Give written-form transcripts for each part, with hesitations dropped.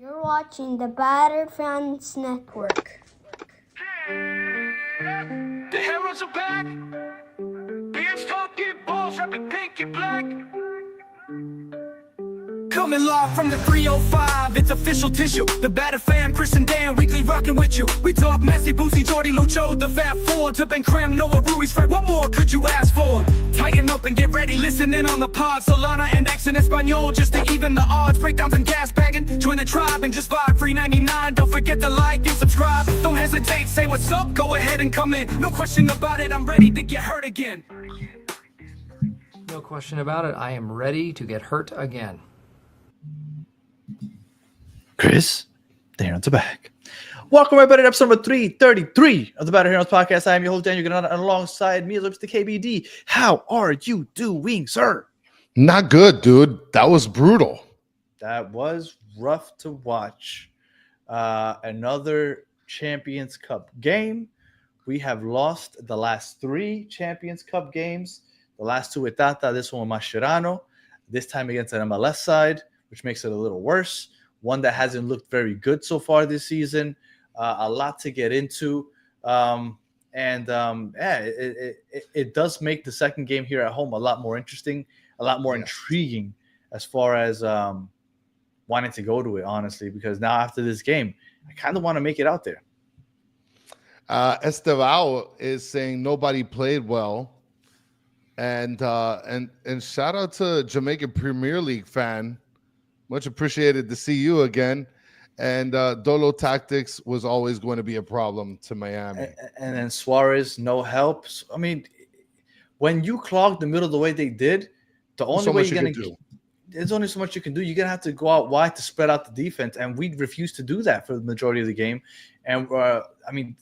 You're watching the Battered Fans Network. The heroes are back. Beards talking balls, rapping pink and black. Coming live from the 305, it's official tissue. The Battered Fan, Chris and Dan, weekly rocking with you. We talk Messi, Boosie, Jordi, Lucho, the Fat Four, to Ben Cram, Noah, Ruiz, Fred. What more could you ask for? Tighten up and get ready, listen in on the pod. Solana and X in Espanol, just to even the odds. Breakdowns and gas bagging, join the tribe and just vibe. $3.99, don't forget to like and subscribe. Don't hesitate, say what's up, go ahead and come in. No question about it, I'm ready to get hurt again. No question about it, I am ready to get hurt again. Chris, the Heroes are back. Welcome everybody to episode number 333 of the Battered Heroes podcast. I am your host, Daniel Granada, and alongside me is Mr. KBD. How are you doing, sir? Not good, dude. That was brutal. That was rough to watch. Another Champions Cup game. We have lost the last 3 Champions Cup games. The last 2 with Tata, this one with Mascherano. This time against an MLS side, which makes it a little worse. One that hasn't looked very good so far this season. A lot to get into. It does make the second game here at home a lot more interesting, a lot more intriguing as far as wanting to go to it, honestly, because now after this game, I kind of want to make it out there. Estevao is saying nobody played well. And shout out to Jamaican Premier League fan. Much appreciated to see you again. And Dolo Tactics was always going to be a problem to Miami. And then Suarez, no help. I mean, when you clog the middle the way they did, the only way you're going to do, there's only so much you can do. You're going to have to go out wide to spread out the defense. And we refused to do that for the majority of the game. And,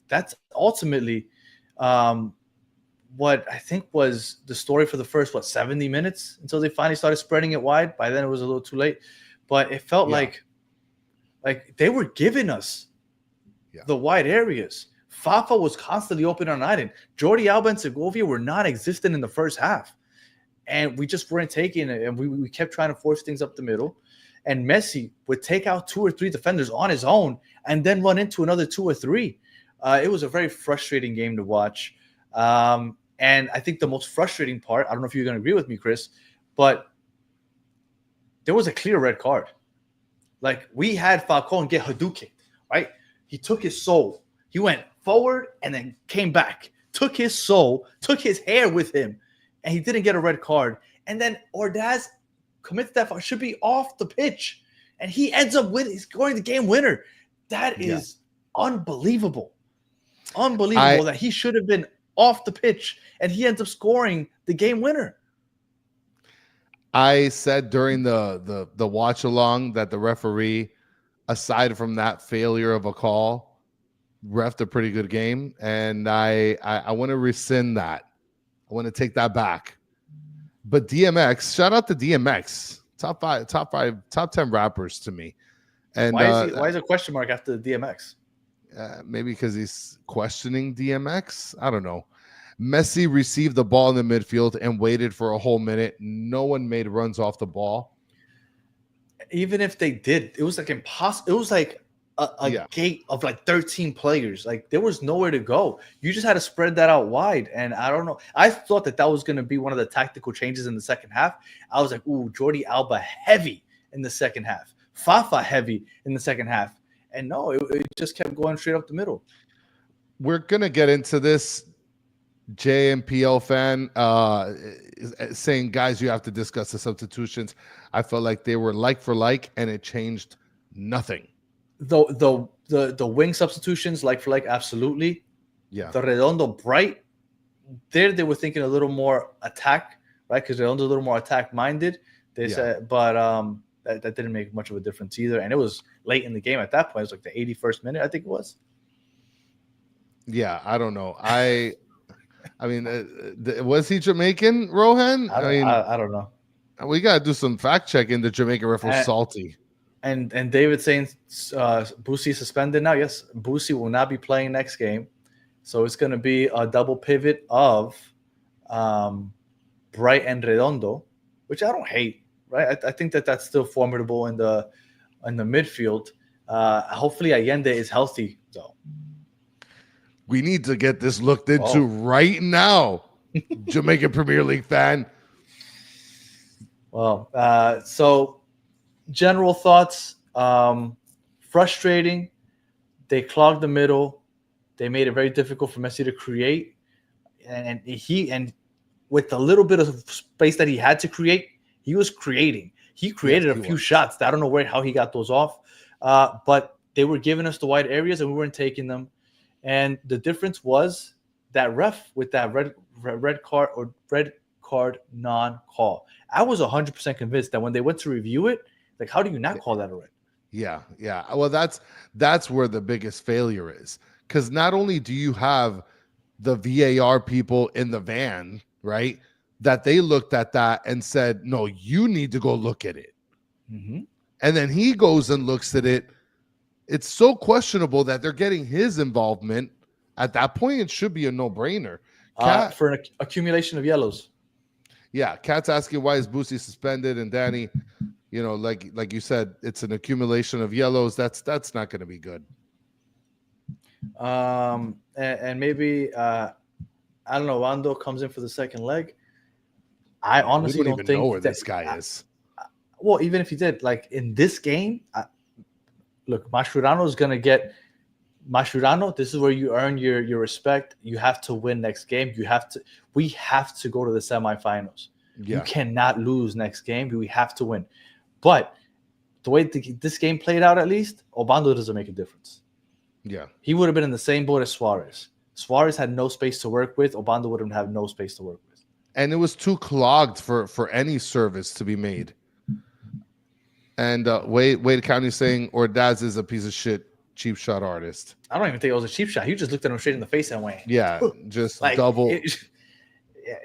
that's ultimately what I think was the story for the first, 70 minutes until they finally started spreading it wide. By then, it was a little too late. But it felt like they were giving us the wide areas. Fafa was constantly open on Iden. Jordi Alba and Segovia were non-existent in the first half. And we just weren't taking it. And we kept trying to force things up the middle. And Messi would take out 2 or 3 defenders on his own and then run into another 2 or 3. It was a very frustrating game to watch. And I think the most frustrating part, I don't know if you're going to agree with me, Chris, but there was a clear red card. Like, we had Falcon get Hadouken, right? He took his soul. He went forward and then came back. Took his soul, took his hair with him, and he didn't get a red card. And then Ordaz commits that foul, should be off the pitch, and he ends up scoring the game winner. That is unbelievable. Unbelievable that he should have been off the pitch, and he ends up scoring the game winner. I said during the watch along that the referee, aside from that failure of a call, refed a pretty good game, and I want to rescind that. I want to take that back. But DMX, shout out to DMX, top 10 rappers to me. And why is a question mark after the DMX? Maybe because he's questioning DMX. I don't know. Messi received the ball in the midfield and waited for a whole minute. No one made runs off the ball. Even if they did, it was like impossible. It was like a gate of like 13 players. Like, there was nowhere to go. You just had to spread that out wide. And I don't know. I thought that was going to be one of the tactical changes in the second half. I was like, ooh, Jordi Alba heavy in the second half. Fafa heavy in the second half. And no, it just kept going straight up the middle. We're going to get into this. JMPL fan saying, guys, you have to discuss the substitutions. I felt like they were like for like, and it changed nothing. The wing substitutions, like for like, absolutely. Yeah. The Redondo Bright, they were thinking a little more attack, right? Because Redondo's a little more attack minded. They said, but that didn't make much of a difference either. And it was late in the game at that point. It was like the 81st minute, I think it was. Yeah, I don't know. I mean, was he Jamaican, Rohan? I don't know. We got to do some fact checking. The Jamaican ref was salty. And David saying Boosie suspended now. Yes, Boosie will not be playing next game. So it's going to be a double pivot of Bright and Redondo, which I don't hate, right? I think that's still formidable in the midfield. Hopefully Allende is healthy though. We need to get this looked into right now. Jamaican Premier League fan. Well, so general thoughts, frustrating. They clogged the middle. They made it very difficult for Messi to create. And with the little bit of space that he had to create, he was creating. He created a few shots. I don't know how he got those off. But they were giving us the wide areas and we weren't taking them. And the difference was that ref with that red card non-call. I was 100% convinced that when they went to review it, like, how do you not call that a red? Yeah. Well, that's where the biggest failure is. Because not only do you have the VAR people in the van, right, that they looked at that and said, no, you need to go look at it. Mm-hmm. And then he goes and looks at it. It's so questionable that they're getting his involvement. At that point, it should be a no-brainer. For an accumulation of yellows. Yeah, Cat's asking why is Boosie suspended, and Danny, like you said, it's an accumulation of yellows. That's not going to be good. And maybe I don't know. Wando comes in for the second leg. I honestly don't think know where this guy is. Well, even if he did, like in this game, look, Mascherano is going to get Mascherano. This is where you earn your respect. You have to win next game. We have to go to the semifinals. Yeah. You cannot lose next game. We have to win. But the way this game played out, at least, Obando doesn't make a difference. Yeah. He would have been in the same boat as Suarez. Suarez had no space to work with. Obando wouldn't have no space to work with. And it was too clogged for any service to be made. And Wade County saying Ordaz is a piece of shit cheap shot artist. I don't even think it was a cheap shot. He just looked at him straight in the face and went. Yeah, just like, double.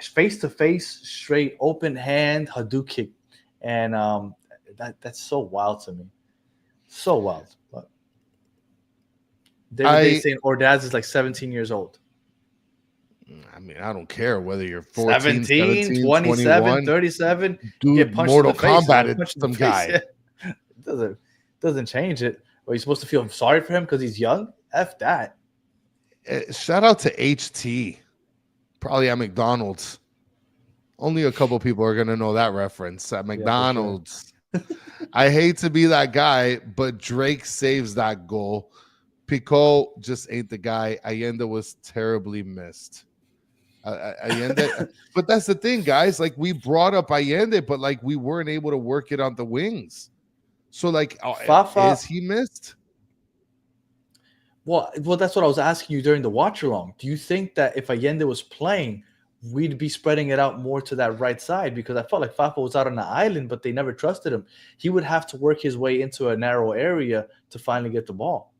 Face to face, straight, open hand, Hadouken kick. And that's so wild to me. So wild. But they saying Ordaz is like 17 years old. I mean, I don't care whether you're 14, 17, 27, 21. 37. Dude, Mortal Kombat some guy. It doesn't change it. Are you supposed to feel sorry for him because he's young? F that. Shout out to HT. Probably at McDonald's. Only a couple people are going to know that reference. At McDonald's. Yeah, sure. I hate to be that guy, but Drake saves that goal. Pico just ain't the guy. Allende was terribly missed. Allende, but that's the thing, guys. Like, we brought up Allende, but like we weren't able to work it on the wings. So, like, Fafa, is he missed? Well, that's what I was asking you during the watch along. Do you think that if Allende was playing, we'd be spreading it out more to that right side? Because I felt like Fafa was out on the island, but they never trusted him. He would have to work his way into a narrow area to finally get the ball.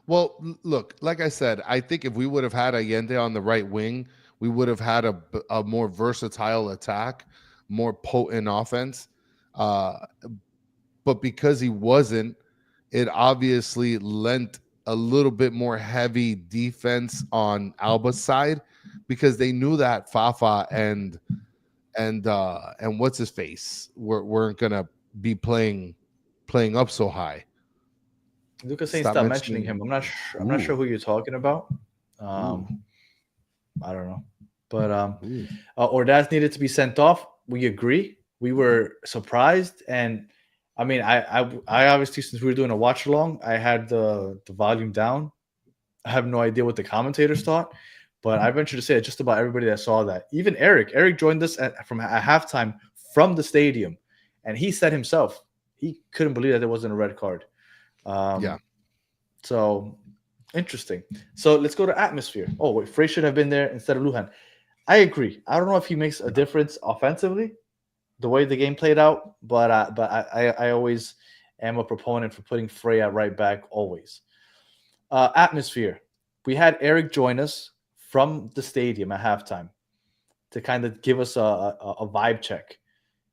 Well, look, like I said, I think if we would have had Allende on the right wing, we would have had a more versatile attack, more potent offense. But because he wasn't, it obviously lent a little bit more heavy defense on Alba's side because they knew that Fafa and what's his face weren't gonna be playing up so high. Lucas saying stop mentioning him. I'm not sure who you're talking about. I don't know, but Ordaz needed to be sent off. We agree. We were surprised, and I mean, I obviously, since we were doing a watch along, I had the volume down. I have no idea what the commentators thought, but I venture to say that just about everybody that saw that, even Eric joined us from halftime from the stadium, and he said himself he couldn't believe that there wasn't a red card. So interesting. So let's go to atmosphere. Oh wait, Frey should have been there instead of Lujan. I agree. I don't know if he makes a difference offensively, the way the game played out, but I always am a proponent for putting Frey at right back always. Atmosphere. We had Eric join us from the stadium at halftime to kind of give us a vibe check,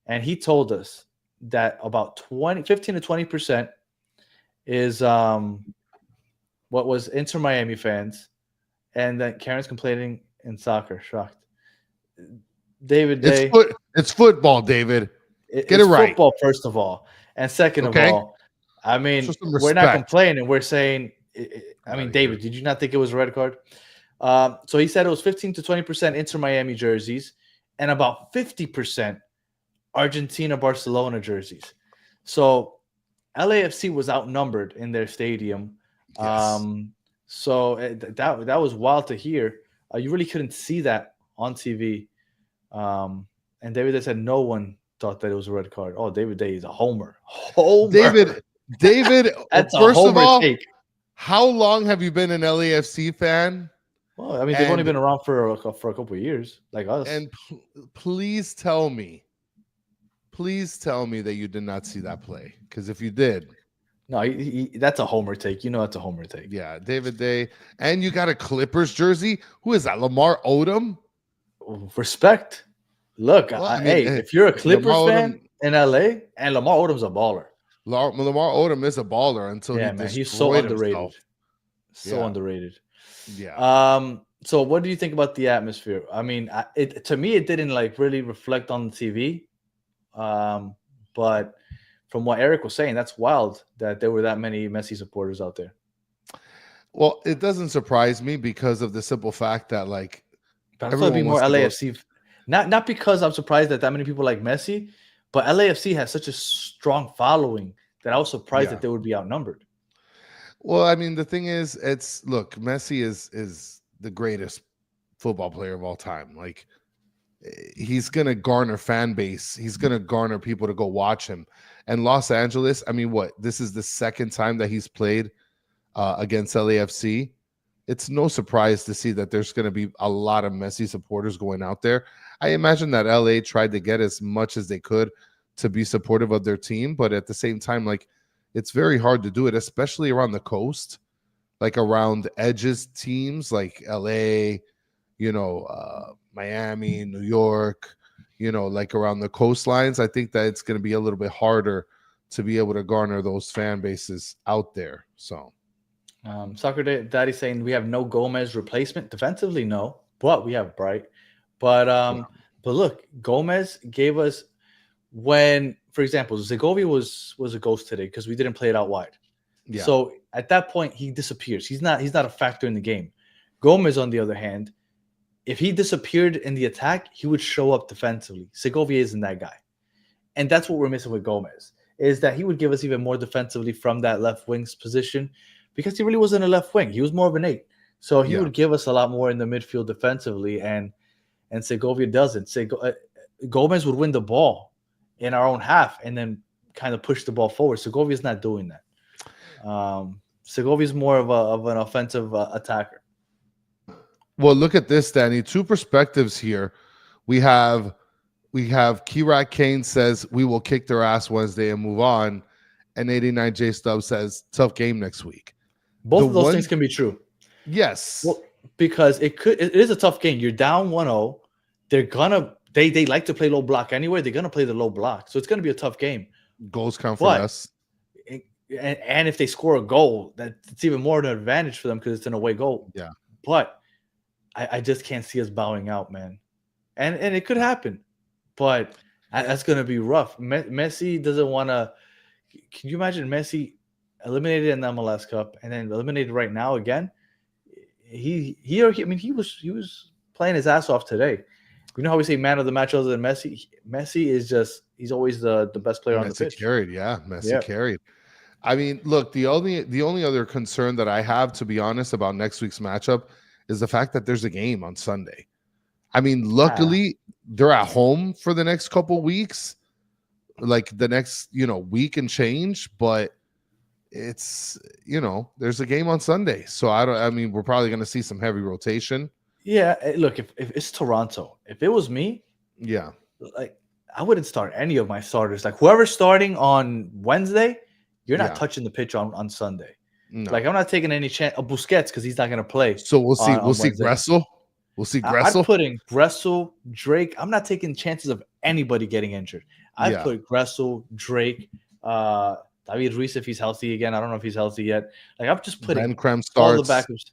and he told us that about 15 to 20% is what was Inter Miami fans, and that Karen's complaining in soccer. Shocked. David Day. It's football, David. Get it right. Football, first of all. And second of all, I mean, Show some we're not respect. complaining. We're saying, I mean, Outta David, here. did you not think it was a red card? So he said it was 15 to 20% Inter Miami jerseys and about 50% Argentina Barcelona jerseys. So LAFC was outnumbered in their stadium. Yes. So that was wild to hear. You really couldn't see that on TV. And David Day said no one thought that it was a red card. Oh, David Day is a homer. Homer. David, That's a first of homer all, take. how long have you been an LAFC fan? Well, I mean, they've only And been around for a couple of years, like us. and please tell me that you did not see that play. Because if you did, No, that's a homer take. You know, that's a homer take. yeah, David Day. And you got a Clippers jersey. Who is that? Lamar Odom? Respect. Look, Well, I mean, hey, if you're a Clippers Lamar fan Odom, in LA, and Lamar Odom's a baller. Lamar Odom is a baller until Yeah, he man, he's so destroyed underrated. himself. So Yeah. underrated. Yeah. So what do you think about the atmosphere? I mean, to me, it didn't like really reflect on the TV. But from what Eric was saying, that's wild that there were that many Messi supporters out there. Well, it doesn't surprise me because of the simple fact that like But I thought it'd be everyone more wants to go. LAFC. Not because I'm surprised that many people like Messi, but LAFC has such a strong following that I was surprised Yeah. that they would be outnumbered. Well, I mean, the thing is, look, Messi is the greatest football player of all time. Like, he's gonna garner fan base. He's gonna garner people to go watch him. And Los Angeles, I mean, what? This is the second time that he's played against LAFC. It's no surprise to see that there's going to be a lot of Messi supporters going out there. I imagine that LA tried to get as much as they could to be supportive of their team, but at the same time, like, it's very hard to do it, especially around the coast, like around edges teams like LA, Miami, New York, like around the coastlines. I think that it's going to be a little bit harder to be able to garner those fan bases out there. So, Soccer Daddy saying we have no Gomez replacement defensively, no, but we have Bright. But look, Gomez gave us when, for example, Segovia was a ghost today because we didn't play it out wide. yeah. So at that point, he disappears. He's not a factor in the game. Gomez, on the other hand, if he disappeared in the attack, he would show up defensively. Segovia isn't that guy. And that's what we're missing with Gomez, is that he would give us even more defensively from that left wing's position because he really wasn't a left wing. He was more of an 8. So he would give us a lot more in the midfield defensively, and Segovia doesn't. Gomez would win the ball in our own half and then kind of push the ball forward. Segovia's not doing that. Segovia's more of an offensive attacker. Well, look at this, Danny. Two perspectives here. We have Kirak Kane says we will kick their ass Wednesday and move on, and 89J Stubb says tough game next week. Both of those things can be true. Yes. Well, because it is a tough game. You're down 1-0. They like to play low block anyway. They're gonna play the low block, so it's gonna be a tough game. Goals come from us. And if they score a goal, it's even more of an advantage for them because it's an away goal. Yeah. But I just can't see us bowing out, man. And it could happen, but that's gonna be rough. Messi doesn't want to. Can you imagine Messi eliminated in the MLS Cup and then eliminated right now again? He was playing his ass off today. You know how we say man of the match other than Messi? Messi is he's always the best player on the pitch. Messi carried. I mean, look, the only other concern that I have, to be honest, about next week's matchup is the fact that there's a game on Sunday. I mean, luckily they're at home for the next couple weeks, like the next, week and change, but it's, there's a game on Sunday. So we're probably going to see some heavy rotation. Yeah. Look, if it's Toronto, if it was me, like I wouldn't start any of my starters. Like whoever's starting on Wednesday, you're not touching the pitch on Sunday. No. Like I'm not taking any chance of Busquets because he's not going to play. So we'll see. We'll see Gressel. We'll see Gressel. I'm putting Gressel, Drake. I'm not taking chances of anybody getting injured. I put Gressel, Drake, David Ruiz if he's healthy again. I don't know if he's healthy yet. Like I'm just putting all the backups.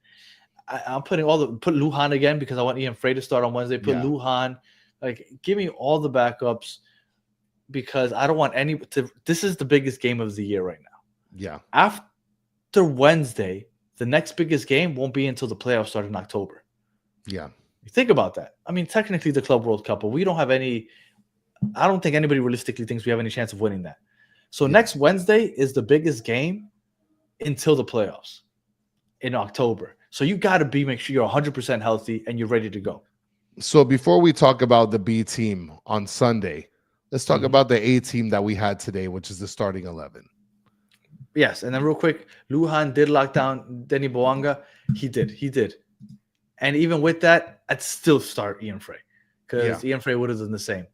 I'm putting put Lujan again because I want Ian Frey to start on Wednesday. Put Lujan. Like give me all the backups because I don't want this is the biggest game of the year right now. Yeah. After Wednesday, the next biggest game won't be until the playoffs start in October. Yeah. Think about that. I mean, technically the Club World Cup, but we don't have any. I don't think anybody realistically thinks we have any chance of winning that. So next Wednesday is the biggest game until the playoffs in October. So you got to make sure you're 100% healthy and you're ready to go. So before we talk about the B team on Sunday, let's talk about the A team that we had today, which is the starting 11. Yes, and then real quick, Lujan did lock down Denny Boanga. He did. And even with that, I'd still start Ian Frey because Ian Frey would have done the same.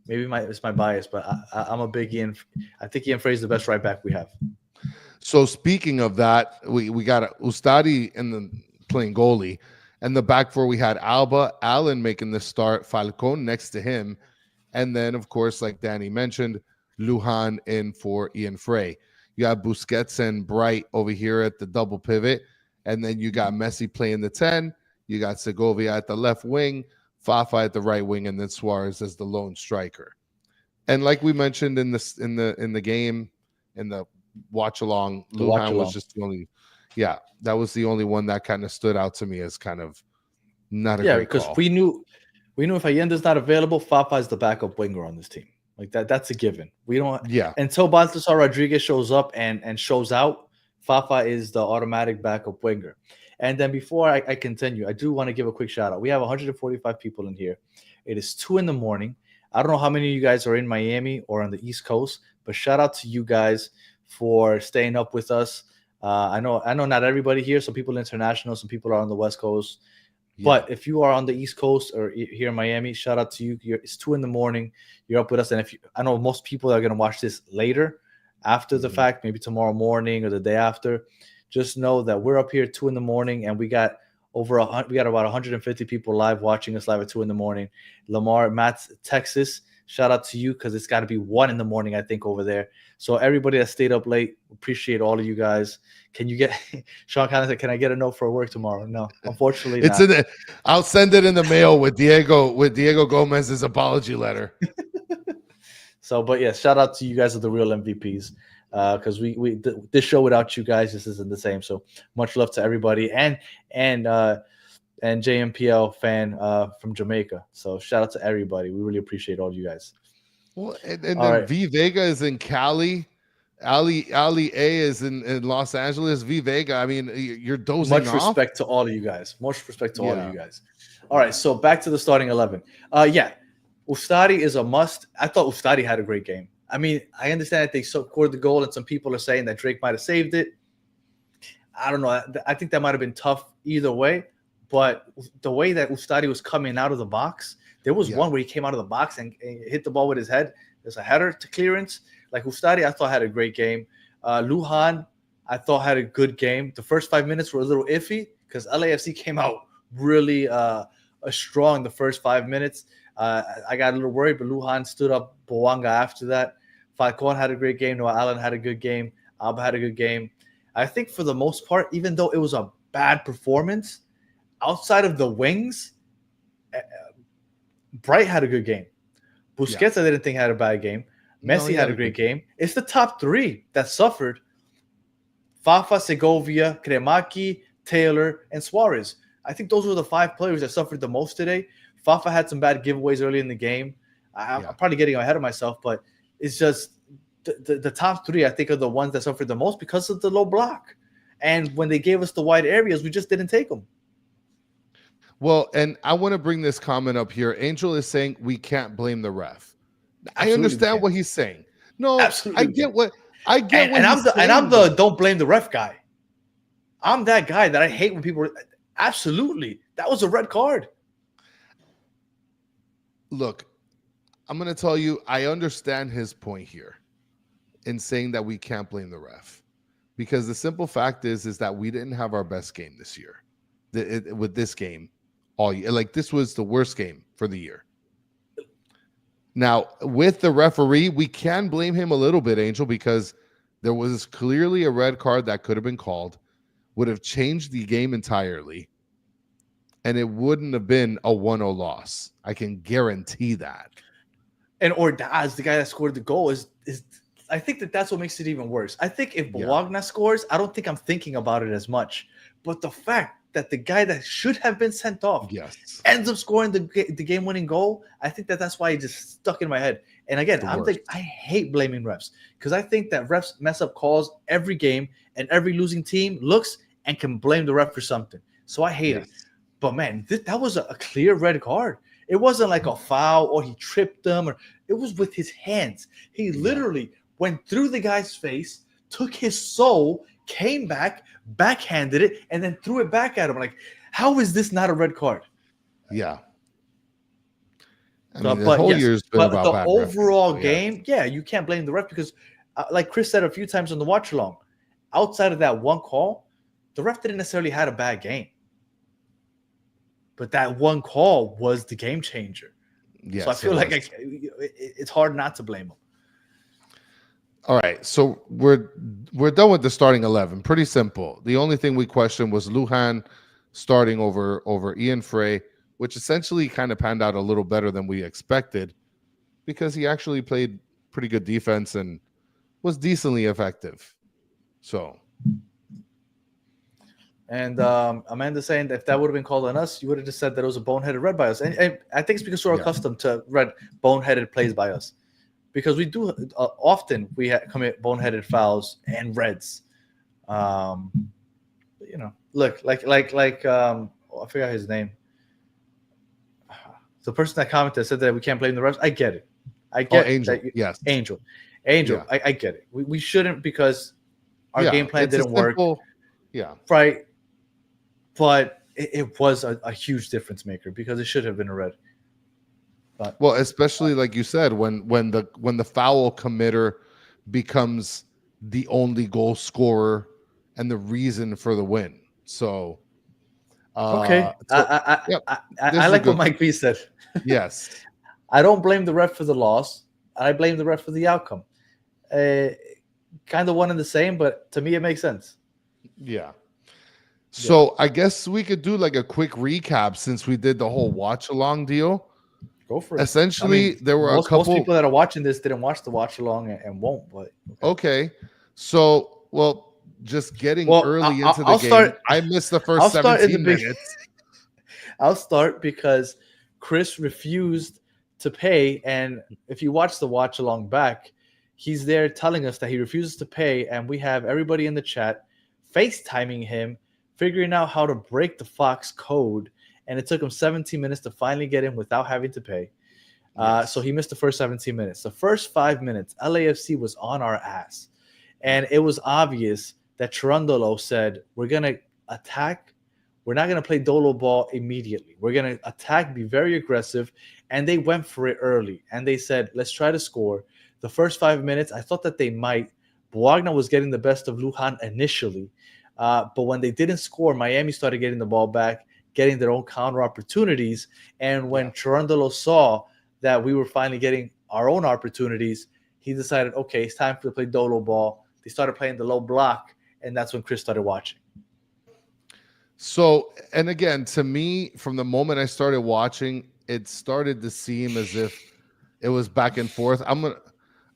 Maybe it's my bias, but I'm a big Ian. I think Ian Frey is the best right back we have. So speaking of that, we got Ustadi playing goalie, and the back four we had Alba, Allen making the start, Falcon next to him, and then of course, like Danny mentioned, Lujan in for Ian Frey. You have Busquets and Bright over here at the double pivot, and then you got Messi playing the 10. You got Segovia at the left wing, Fafa at the right wing, and then Suarez as the lone striker. And like we mentioned in the game, in the watch along, Lujan was just the only. Yeah, that was the only one that kind of stood out to me as kind of not a great because call. we knew if Allende's not available, Fafa is the backup winger on this team. Like that's a given. We don't until Baltasar Rodriguez shows up and shows out, Fafa is the automatic backup winger. And then before I continue, I do want to give a quick shout out. We have 145 people in here. It is 2 a.m. I don't know how many of you guys are in Miami or on the East Coast, but shout out to you guys for staying up with us. I know not everybody here. Some people international, some people are on the West Coast. Yeah. But if you are on the East Coast or here in Miami, shout out to you. It's 2 a.m. You're up with us. And I know most people are going to watch this later after the fact, maybe tomorrow morning or the day after. Just know that we're up here 2 a.m. and we got about 150 people live watching us live at 2 a.m. Lamar, Matt, Texas, shout out to you because it's got to be 1 a.m. I think over there. So everybody that stayed up late, appreciate all of you guys. Can you get Sean Collins said, can I get a note for work tomorrow? No, unfortunately not. I'll send it in the mail with Diego Gomez's apology letter. So, but yeah, shout out to you guys are the real MVPs. Because this show without you guys just isn't the same. So much love to everybody and JMPL fan from Jamaica. So shout out to everybody. We really appreciate all you guys. Well, and then right. V Vega is in Cali. Ali A is in Los Angeles. V Vega. I mean, you're dozing off. Much respect to all of you guys. Much respect to all of you guys. All right, so back to the starting 11. Ustadi is a must. I thought Ustadi had a great game. I mean, I understand that they scored the goal, and some people are saying that Drake might have saved it. I don't know. I think that might have been tough either way. But the way that Ustadi was coming out of the box, there was one where he came out of the box and hit the ball with his head. There's a header to clearance. Like Ustadi, I thought had a great game. Lujan, I thought had a good game. The first 5 minutes were a little iffy because LAFC came out really strong the first 5 minutes. I got a little worried, but Lujan stood up Boanga after that. Falcon had a great game. Noah Allen had a good game. Alba had a good game. I think for the most part, even though it was a bad performance, outside of the wings, Bright had a good game. Busquets, I didn't think had a bad game. Messi had a great game. It's the top three that suffered. Fafa, Segovia, Kremaki, Taylor, and Suarez. I think those were the 5 players that suffered the most today. Fafa had some bad giveaways early in the game. I'm probably getting ahead of myself, but it's just the top 3, I think, are the ones that suffered the most because of the low block. And when they gave us the wide areas, we just didn't take them. Well, and I want to bring this comment up here. Angel is saying we can't blame the ref. Absolutely, I understand what he's saying. No, absolutely. I get what he's saying. And I'm the don't blame the ref guy. I'm that guy that I hate when people absolutely. That was a red card. Look, I'm going to tell you, I understand his point here in saying that we can't blame the ref, because the simple fact is that we didn't have our best game this year with this game all year. Like, this was the worst game for the year. Now, with the referee, we can blame him a little bit, Angel, because there was clearly a red card that could have been called, would have changed the game entirely, and it wouldn't have been a 1-0 loss. I can guarantee that. And Ordaz, the guy that scored the goal, is I think that's what makes it even worse. I think if Bologna scores, I don't think I'm thinking about it as much. But the fact that the guy that should have been sent off ends up scoring the game-winning goal, I think that's why it just stuck in my head. And again, I hate blaming refs because I think that refs mess up calls every game, and every losing team looks and can blame the ref for something. So I hate it. But man, that was a clear red card. It wasn't like a foul or he tripped them, or it was with his hands. He literally went through the guy's face, took his soul, came back, backhanded it, and then threw it back at him. Like, how is this not a red card? Yeah. I mean, the whole year's been about the overall game, you can't blame the ref because, like Chris said a few times on the watch along, outside of that one call, the ref didn't necessarily had a bad game. But that one call was the game changer. Yes, so I feel like it's hard not to blame him. All right, so we're done with the starting 11. Pretty simple. The only thing we questioned was Lujan starting over Ian Frey, which essentially kind of panned out a little better than we expected because he actually played pretty good defense and was decently effective. So. And Amanda's saying that if that would have been called on us, you would have just said that it was a boneheaded red by us. And I think it's because we're accustomed to red boneheaded plays by us. Because we do often commit boneheaded fouls and reds. Look, like I forgot his name. The person that commented said that we can't blame the refs. I get it. I get Angel. Yes. Angel. Yeah. I get it. We shouldn't because our game plan didn't work. Yeah. Right. But it was a huge difference maker because it should have been a red. But, well, especially like you said, when the foul committer becomes the only goal scorer and the reason for the win. So okay. I like what Mike B said. Yes. I don't blame the ref for the loss. I blame the ref for the outcome. Kind of one and the same, but to me it makes sense. Yeah. So I guess we could do like a quick recap since we did the whole watch along deal. Go for it. Essentially, there were a couple. Most people that are watching this didn't watch the watch along and won't. But okay. So, just getting early into the game. I missed the first 17 minutes. I'll start because Chris refused to pay, and if you watch the watch along back, he's there telling us that he refuses to pay, and we have everybody in the chat FaceTiming him, figuring out how to break the Fox code, and it took him 17 minutes to finally get in without having to pay. So he missed the first 17 minutes. The first 5 minutes, LAFC was on our ass, and it was obvious that Cherundolo said, we're going to attack. We're not going to play Dolo ball immediately. We're going to attack, be very aggressive, and they went for it early, and they said, let's try to score. The first 5 minutes, I thought that they might. Bologna was getting the best of Lujan initially, but when they didn't score, Miami started getting the ball back, getting their own counter opportunities. And when Cherundolo saw that we were finally getting our own opportunities, he decided, okay, it's time to play Dolo ball. They started playing the low block, and that's when Chris started watching. So, and again, to me, from the moment I started watching, it started to seem as if it was back and forth.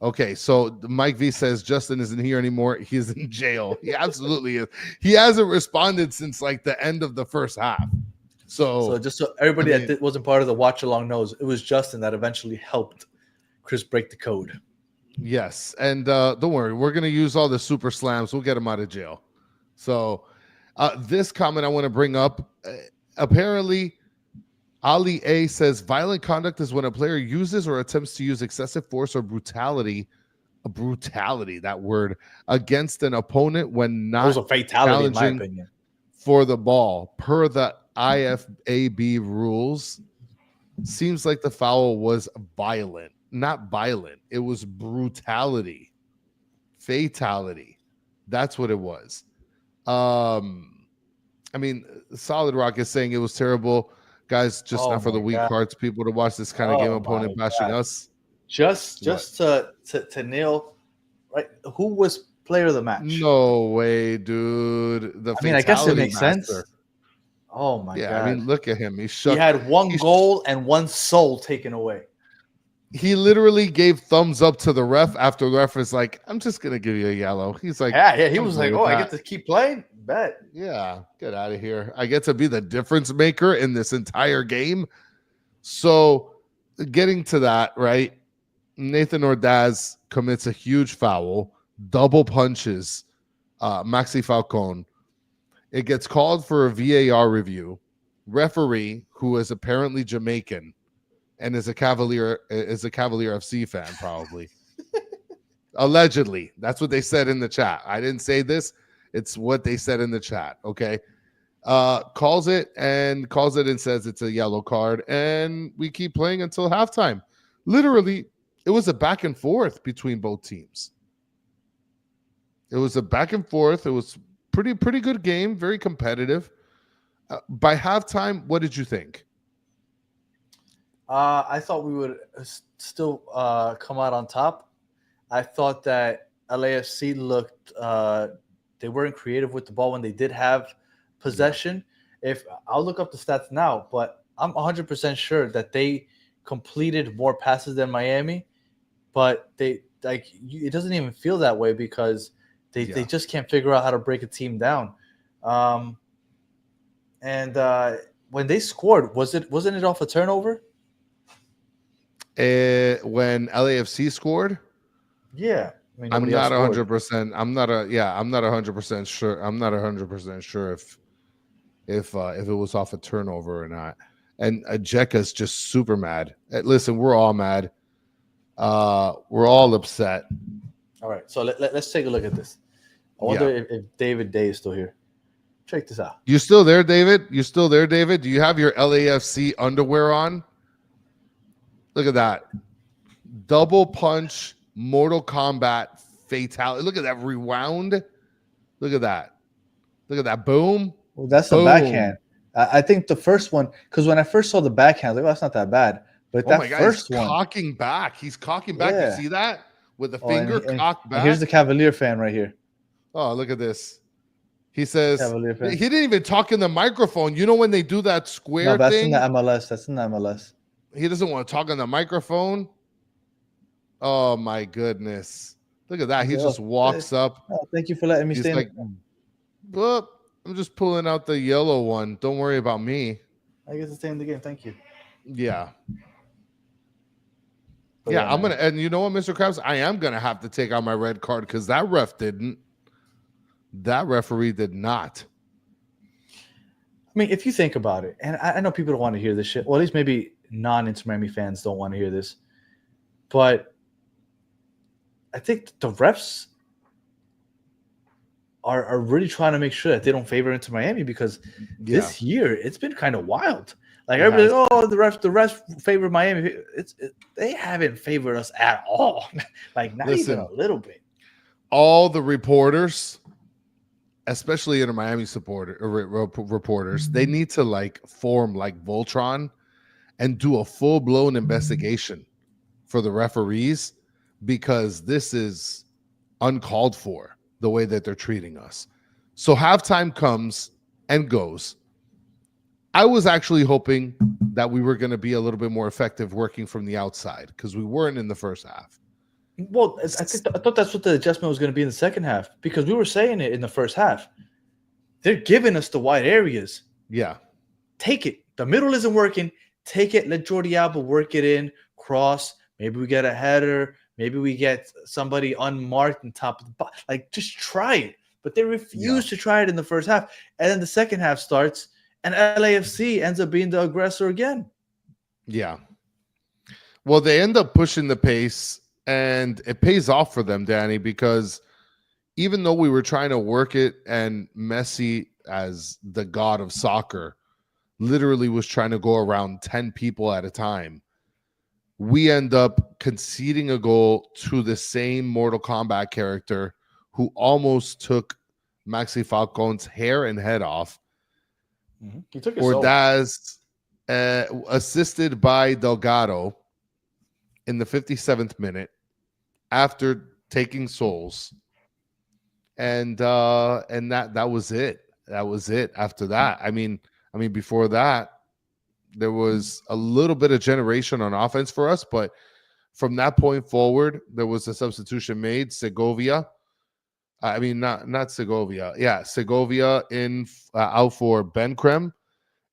Okay, so Mike V says Justin isn't here anymore. He's in jail. He absolutely is. He hasn't responded since like the end of the first half. So just so everybody that wasn't part of the watch along knows, it was Justin that eventually helped Chris break the code. Yes, and don't worry, we're gonna use all the super slams. We'll get him out of jail. So this comment I want to bring up. Apparently, Ali A says violent conduct is when a player uses or attempts to use excessive force or brutality, that word, against an opponent when not it was a fatality, in my opinion, for the ball. Per the IFAB rules, seems like the foul was violent. Not violent. It was brutality. Fatality. That's what it was. I mean, Solid Rock is saying it was terrible. Guys, just not for the weak hearts people to watch this kind of game, opponent bashing us. Just to nail, right? Who was player of the match? No way, dude. I guess it makes sense. Oh my god! I mean, look at him. He had one goal and one soul taken away. He literally gave thumbs up to the ref after the ref was like, I'm just going to give you a yellow. He's like, Yeah. He I'm was good like, with oh, I that. get to keep playing? Bet. Yeah, get out of here. I get to be the difference maker in this entire game. So getting to that, right? Nathan Ordaz commits a huge foul, double punches Maxi Falcone. It gets called for a VAR review. Referee, who is apparently Jamaican and is a Cavalier FC fan, probably. Allegedly. That's what they said in the chat. I didn't say this. It's what they said in the chat. Okay. Calls it and says it's a yellow card, and we keep playing until halftime. Literally, it was a back and forth between both teams. It was a back and forth. It was pretty good game, very competitive. By halftime, what did you think? I thought we would still come out on top. I thought that LAFC looked they weren't creative with the ball when they did have possession. If I'll look up the stats now, but I'm 100% sure that they completed more passes than Miami, but it doesn't even feel that way because they just can't figure out how to break a team down. And when they scored, wasn't it off a turnover? When LAFC scored? Yeah. I mean, I'm not 100%. I'm not 100% sure. I'm not 100% sure if it was off a turnover or not. And Jeka's just super mad. Listen, we're all mad. We're all upset. All right, so let's take a look at this. I wonder if David Day is still here. Check this out. You still there, David? You still there, David? Do you have your LAFC underwear on? Look at that. Double punch, Mortal Kombat fatality. Look at that rewound. Look at that. Look at that. Boom. Well, that's a backhand. I think the first one, because when I first saw the backhand, I was like, oh, that's not that bad. But that first one. Cocking back. He's cocking back. Yeah. You see that? With the finger cocked back. Here's the Cavalier fan right here. Oh, look at this. He says he didn't even talk in the microphone. You know when they do that square thing? That's in the MLS. That's in the MLS. He doesn't want to talk on the microphone. Oh my goodness! Look at that. He just walks up. Oh, thank you for letting me stay. Like, I'm just pulling out the yellow one. Don't worry about me. I get to stay in the game. Thank you. Yeah. Yeah, I'm gonna, and you know what, Mr. Krabs, I am gonna have to take out my red card because that ref didn't. That referee did not. I mean, if you think about it, and I know people don't want to hear this shit. Well, at least maybe non-Inter Miami fans don't want to hear this, but I think the refs are really trying to make sure that they don't favor Inter Miami because this year it's been kind of wild. Like everybody's, oh, the refs favor Miami. They haven't favored us at all. Like not even a little bit. All the reporters, especially Inter Miami reporters, they need to like form like Voltron and do a full-blown investigation for the referees because this is uncalled for the way that they're treating us. So halftime comes and goes. I was actually hoping that we were going to be a little bit more effective working from the outside because we weren't in the first half. Well, I thought that's what the adjustment was going to be in the second half because we were saying it in the first half. They're giving us the wide areas. Yeah. Take it. The middle isn't working. Take it. Let Jordi Alba work it in. Cross. Maybe we get a header. Maybe we get somebody unmarked on top of the box. Like, just try it. But they refuse to try it in the first half. And then the second half starts, and LAFC ends up being the aggressor again. Yeah. Well, they end up pushing the pace, and it pays off for them, Danny, because even though we were trying to work it and Messi, as the god of soccer, literally was trying to go around 10 people at a time, we end up conceding a goal to the same Mortal Kombat character who almost took Maxi Falcone's hair and head off. Mm-hmm. He took his Ordaz, assisted by Delgado in the 57th minute after taking souls. And that was it. That was it after that. I mean, before that, there was a little bit of generation on offense for us, but From that point forward, there was a substitution made. Segovia. I mean, not Segovia. Yeah, Segovia in out for Ben Krem,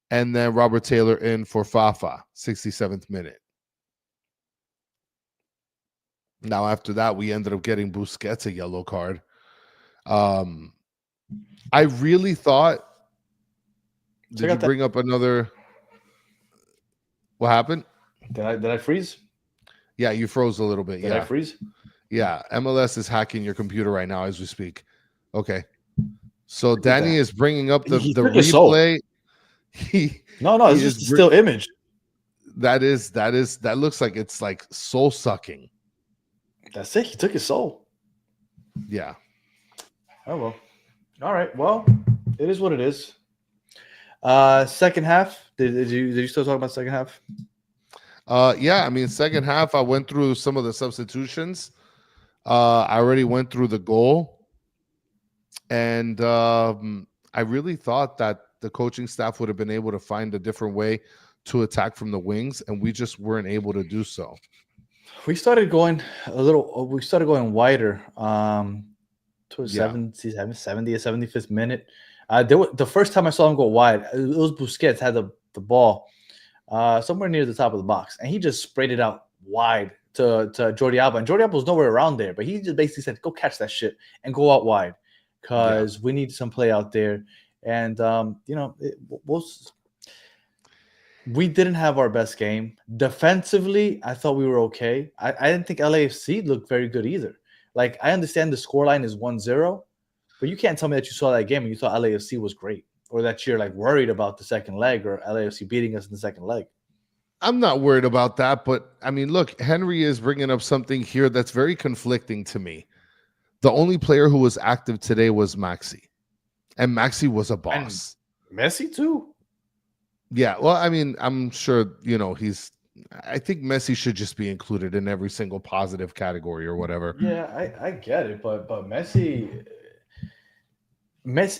and then Robert Taylor in for Fafa, 67th minute. Now, after that, we ended up getting Busquets a yellow card. I really thought. Did you bring up another? What happened? Did I freeze? Yeah, you froze a little bit. Did I freeze? Yeah, MLS is hacking your computer right now as we speak. Okay, so Danny is bringing up the replay. No, it's just still image. That looks like it's like soul sucking. That's it. He took his soul. Yeah. Oh well. All right. Well, it is what it is. Second half. Did you still talk about second half? Yeah. I mean, second half. I went through some of the substitutions. I already went through the goal, and I really thought that the coaching staff would have been able to find a different way to attack from the wings, and we just weren't able to do so. We started going wider towards 70 or 75th minute. The first time I saw him go wide, it was Busquets had the ball somewhere near the top of the box, and he just sprayed it out wide to Jordi Alba. And Jordi Alba was nowhere around there, but he just basically said, go catch that shit and go out wide because we need some play out there. And, we didn't have our best game. Defensively, I thought we were okay. I didn't think LAFC looked very good either. Like, I understand the scoreline is 1-0, but you can't tell me that you saw that game and you thought LAFC was great or that you're, like, worried about the second leg or LAFC beating us in the second leg. I'm not worried about that, but, I mean, look, Henry is bringing up something here that's very conflicting to me. The only player who was active today was Maxi, and Maxi was a boss. And Messi, too. Yeah, well, I mean, I'm sure, I think Messi should just be included in every single positive category or whatever. Yeah, I get it, but Messi,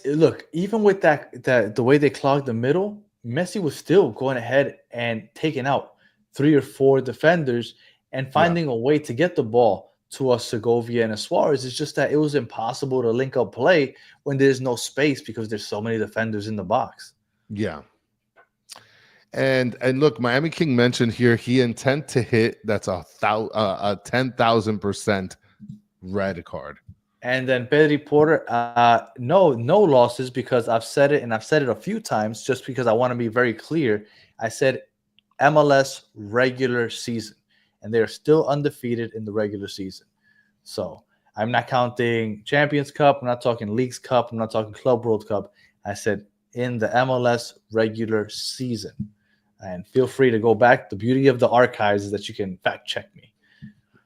look, even with that the way they clogged the middle, Messi was still going ahead and taking out 3 or 4 defenders and finding a way to get the ball to a Segovia and a Suarez. It's just that it was impossible to link up play when there's no space because there's so many defenders in the box. Yeah. And look, Miami King mentioned here he intent to hit. That's a 10,000% red card. And then Pedri Porter, no losses because I've said it and I've said it a few times just because I want to be very clear. I said MLS regular season, and they're still undefeated in the regular season. So I'm not counting Champions Cup. I'm not talking Leagues Cup. I'm not talking Club World Cup. I said in the MLS regular season. And feel free to go back. The beauty of the archives is that you can fact check me.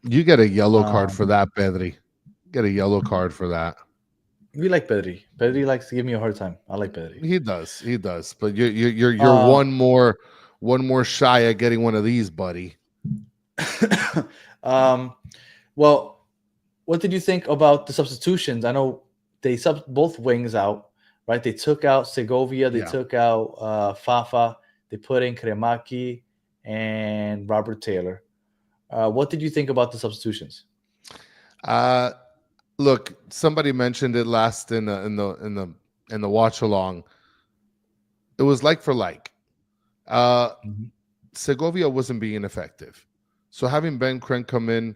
You get a yellow card for that, Pedri. Get a yellow card for that. We like Pedri. Pedri likes to give me a hard time. I like Pedri. He does. But you're one more shy at getting one of these, buddy. Well, what did you think about the substitutions? I know they subbed both wings out, right? They took out Segovia. They took out Fafa. They put in Kremaki and Robert Taylor. What did you think about the substitutions? Look, somebody mentioned it last in the watch along. It was like for like. Segovia wasn't being effective, so having Ben Krem come in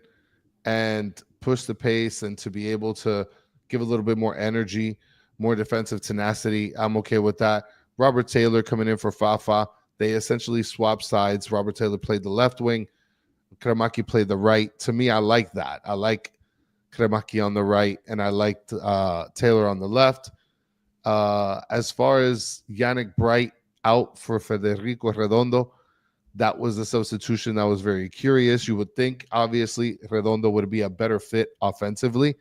and push the pace and to be able to give a little bit more energy, more defensive tenacity, I'm okay with that. Robert Taylor coming in for Fafa. They essentially swapped sides. Robert Taylor played the left wing. Kremaki played the right. To me, I like that. I like Kremaki on the right, and I liked Taylor on the left. As far as Yannick Bright out for Federico Redondo, that was a substitution that was very curious. You would think, obviously, Redondo would be a better fit offensively,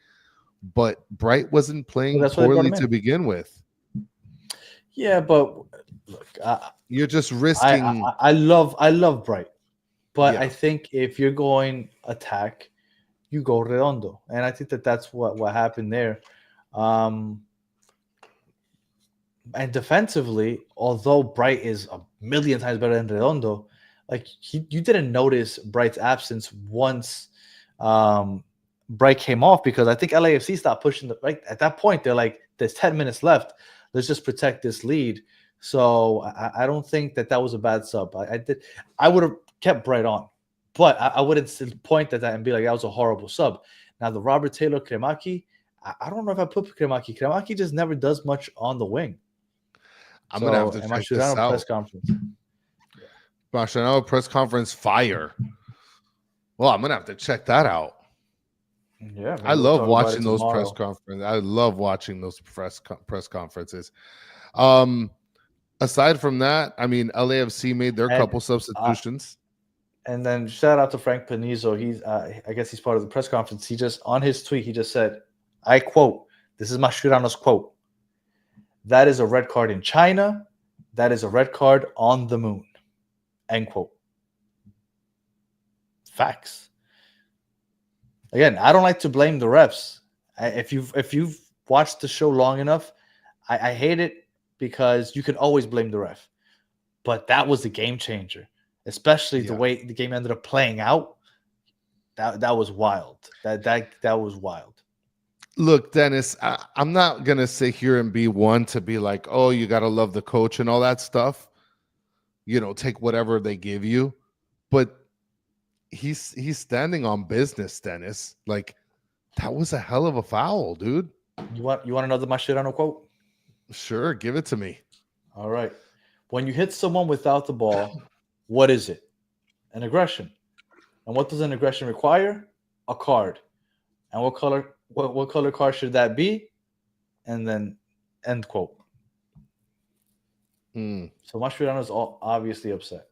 but Bright wasn't playing poorly to begin with. Yeah, but look, you're just risking. I love Bright, but I think if you're going attack, you go Redondo, and I think that's what happened there. And defensively, although Bright is a million times better than Redondo, like you didn't notice Bright's absence once Bright came off, because I think LAFC stopped pushing the right at that point. They're like, there's 10 minutes left. Let's just protect this lead. So I don't think that was a bad sub. I would have kept Bright on, but I wouldn't point at that and be like, that was a horrible sub. Now the Robert Taylor Kremaki, I don't know if I put Kremaki. Kremaki just never does much on the wing. I'm gonna have to check this out. Press conference. Mascherano press conference fire. Well, I'm gonna have to check that out. Yeah, I love watching those press conferences. I love watching those press conferences. Aside from that, I mean, LAFC made their couple substitutions. And then shout out to Frank Panizo. He's, I guess he's part of the press conference. He just, on his tweet, he just said, I quote, this is Mascherano's quote, "That is a red card in China. That is a red card on the moon." End quote. Facts. Again, I don't like to blame the refs. If you've watched the show long enough, I hate it because you can always blame the ref. But that was the game changer, especially the way the game ended up playing out. That was wild. That was wild. Look, Dennis, I'm not gonna sit here and be one to be like, oh, you gotta love the coach and all that stuff. You know, take whatever they give you, but he's standing on business, Dennis. Like, that was a hell of a foul, dude. You want another Mascherano quote? Sure, give it to me. All right. When you hit someone without the ball, what is it? An aggression. And what does an aggression require? A card. And what color card should that be? And then end quote. So Mascherano is obviously upset.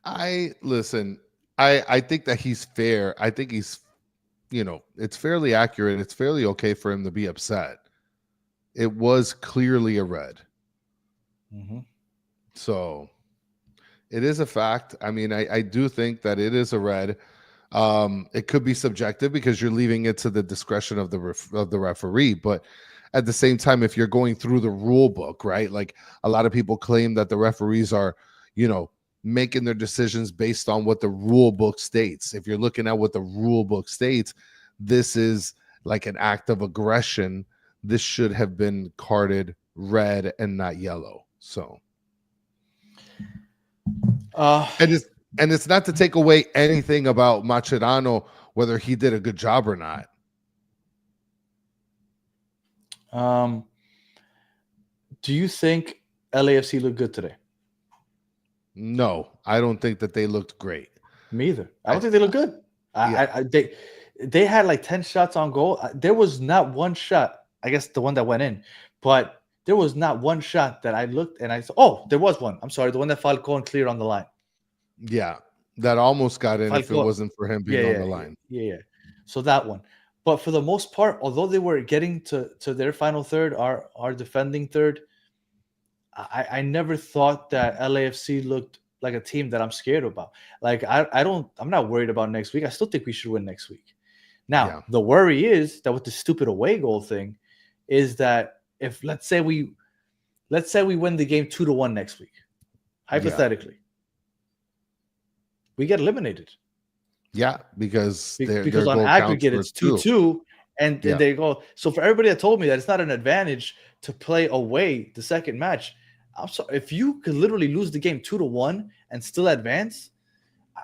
I think that he's fair. I think he's, it's fairly accurate. It's fairly okay for him to be upset. It was clearly a red. Mm-hmm. So it is a fact. I mean, I do think that it is a red. It could be subjective because you're leaving it to the discretion of the referee. But at the same time, if you're going through the rule book, right? Like, a lot of people claim that the referees are, making their decisions based on what the rule book states. If you're looking at what the rule book states, this is like an act of aggression. This should have been carded red and not yellow. So, and it's not to take away anything about Mascherano, whether he did a good job or not. Do you think LAFC looked good today? No, I don't think that they looked great. Me either. I don't think they look good. They had like 10 shots on goal. There was not one shot, I guess the one that went in, but there was not one shot that I looked and I saw. Oh, there was one. I'm sorry. The one that Falcon cleared on the line. Yeah, that almost got in Falcon, if it wasn't for him being on the line. Yeah. So that one. But for the most part, although they were getting to their final third, our defending third, I never thought that LAFC looked like a team that I'm scared about. Like, I'm not worried about next week. I still think we should win next week. Now, the worry is that with the stupid away goal thing is that if let's say we win the game 2-1 next week, hypothetically, we get eliminated. Yeah, because on aggregate it's 2-2, and they go. So for everybody that told me that it's not an advantage to play away the second match, I'm sorry. If you could literally lose the game 2-1 and still advance,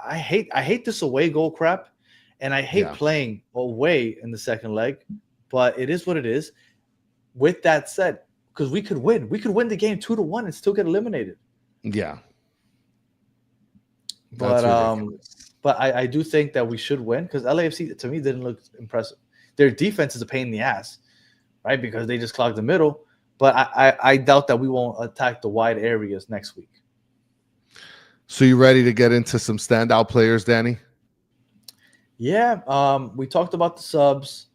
I hate this away goal crap, and I hate playing away in the second leg. But it is what it is. With that said, because we could win the game 2-1 and still get eliminated. Yeah, but I do think that we should win because LAFC to me didn't look impressive. Their defense is a pain in the ass, right? Because they just clogged the middle. But I doubt that we won't attack the wide areas next week. So you ready to get into some standout players, Danny? Yeah. We talked about the subs.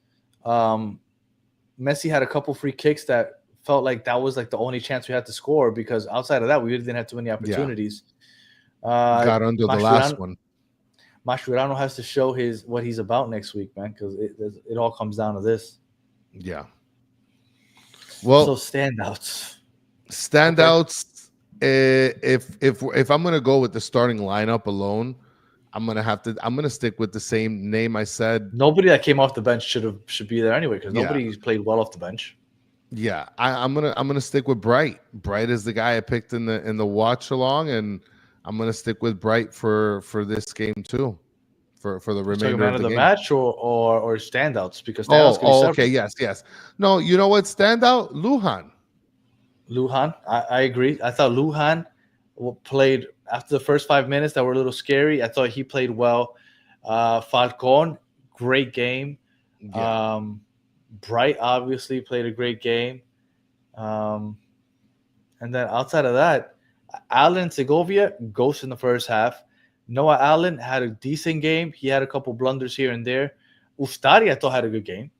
Messi had a couple free kicks that felt like that was like the only chance we had to score because outside of that, we really didn't have too many opportunities. Got under the last one. Mascherano has to show what he's about next week, man, because it all comes down to this. Yeah. Well, so standouts. Okay. If I'm gonna go with the starting lineup alone, I'm gonna stick with the same name I said. Nobody that came off the bench should be there anyway because Yeah. nobody's played well off the bench. Yeah, I'm gonna stick with Bright. Bright is the guy I picked in the watch along, and I'm gonna stick with Bright for this game too, for the remainder Man of the game. match or standouts because standouts Okay, yes. No, you know what? Standout Lujan. Lujan, I agree. I thought Lujan played after the first 5 minutes that were a little scary. I thought he played well. Falcon, great game. Yeah. Bright obviously played a great game. And then outside of that, Allen Segovia, ghost in the first half. Noah Allen had a decent game. He had a couple blunders here and there. Ustari, I thought, had a good game.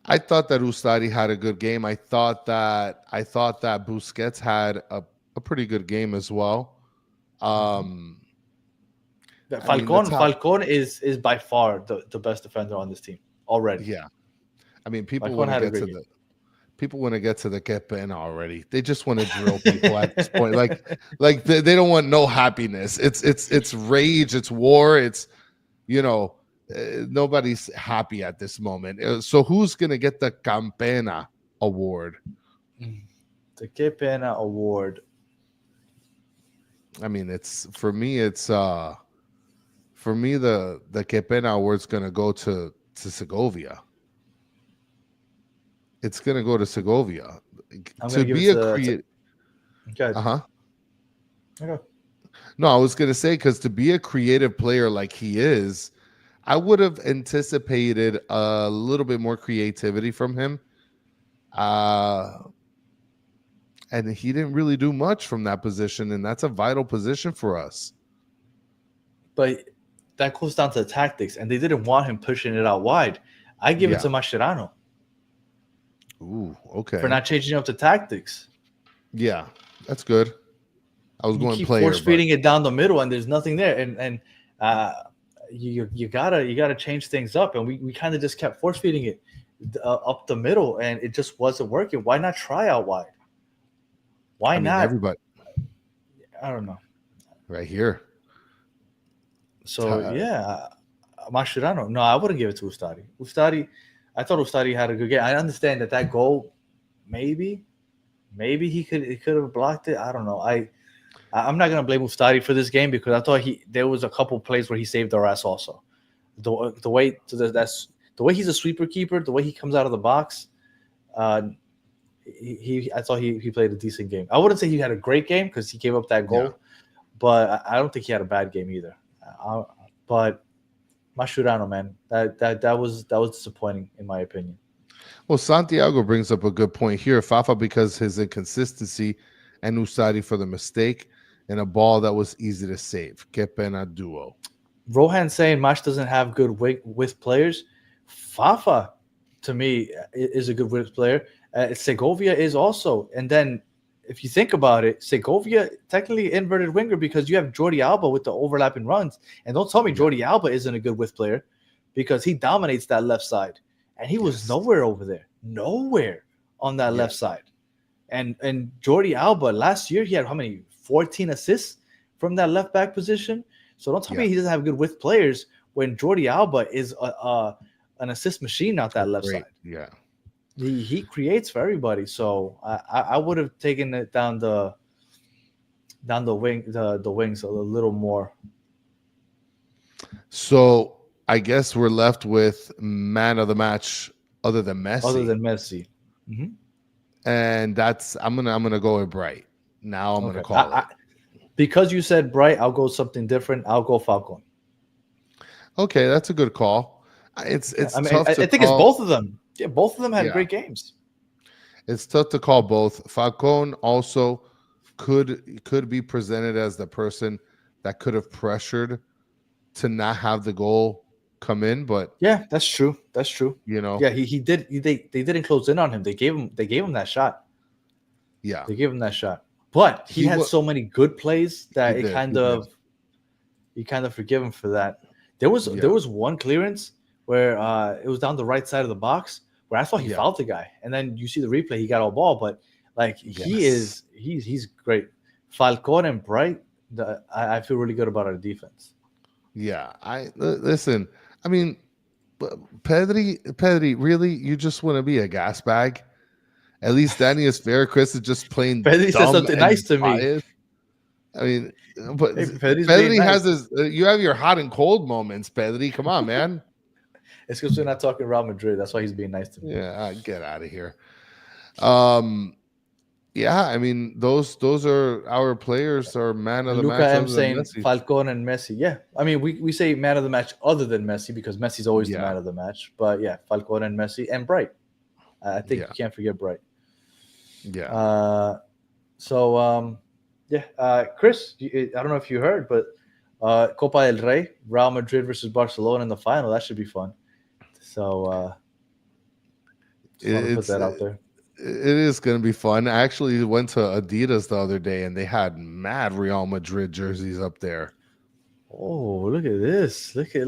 I thought that Ustari had a good game. I thought that Busquets had a pretty good game as well. Falcon is by far the best defender on this team already. Yeah. I mean, people Falcon want to get to the que pena already. They just want to drill people at this point. Like they don't want no happiness. It's rage, it's war, it's nobody's happy at this moment. So who's gonna get the Campena award? The que pena award. I mean, the que pena award's gonna go to Segovia. It's gonna go to Segovia to be a creative. Okay. No, I was gonna say because to be a creative player like he is, I would have anticipated a little bit more creativity from him. And he didn't really do much from that position, and that's a vital position for us. But that goes down to the tactics, and they didn't want him pushing it out wide. I give it to Mascherano. Ooh, okay. For not changing up the tactics. Yeah, that's good. I was going player. Force feeding it down the middle, and there's nothing there, and you gotta change things up, and we kind of just kept force feeding it up the middle, and it just wasn't working. Why not try out wide? Why not? Everybody. I don't know. Right here. So Mascherano. No, I wouldn't give it to Ustari. I thought Ustari had a good game. I understand that goal, maybe he could have blocked it. I don't know. I'm not gonna blame Ustari for this game because I thought there was a couple plays where he saved our ass also. The way he's a sweeper keeper, the way he comes out of the box, I thought he played a decent game. I wouldn't say he had a great game because he gave up that goal, but I don't think he had a bad game either. But Mascherano, man, that was disappointing in my opinion. Well, Santiago brings up a good point here. Fafa because his inconsistency, and Ustari for the mistake, and a ball that was easy to save. Que pena duo. Rohan saying Mash doesn't have good width players. Fafa, to me, is a good width player. Segovia is also. And then if you think about it, Segovia technically inverted winger because you have Jordi Alba with the overlapping runs. And don't tell me Jordi Alba isn't a good width player because he dominates that left side. And he was nowhere over there. Nowhere on that left side. And Jordi Alba, last year, he had how many? 14 assists from that left back position. So don't tell me he doesn't have good width players when Jordi Alba is an assist machine out that left side. Yeah. He creates for everybody. So I would have taken it down the wings a little more. So I guess we're left with man of the match other than Messi. Mm-hmm. And I'm gonna go with Bright. Now I'm gonna call it. Because you said Bright, I'll go something different. I'll go Falcon. Okay, that's a good call. It's I tough to think call. It's both of them. Yeah, both of them had great games. It's tough to call both. Falcon also could be presented as the person that could have pressured to not have the goal come in, but yeah, that's true. Yeah, he did. They didn't close in on him. They gave him that shot. Yeah, they gave him that shot. But he had so many good plays that you kind of forgive him for that. There was one clearance where it was down the right side of the box where I thought he fouled the guy, and then you see the replay, he got all ball, but Like he's great. Falcon and Bright. I feel really good about our defense. Yeah, listen. I mean, Pedri, really, you just want to be a gas bag? At least Danny is fair. Chris is just plain Pedri said dumb something and nice to me. biased. I mean, but Hey, Pedri's being Pedri nice. has his. You have your hot and cold moments, Pedri. Come on, man. It's because we're not talking Real Madrid. That's why he's being nice to me. Yeah, get out of here. Yeah, I mean those are our players are man of the Luca match. M other than saying Messi. Falcon and Messi. Yeah, I mean we say man of the match other than Messi because Messi's always the man of the match. But yeah, Falcon and Messi and Bright. I think you can't forget Bright. Yeah. Chris, I don't know if you heard, but Copa del Rey, Real Madrid versus Barcelona in the final. That should be fun. So just want to put that out there. It is going to be fun. I actually went to Adidas the other day, and they had mad Real Madrid jerseys up there. Oh, look at this! Look at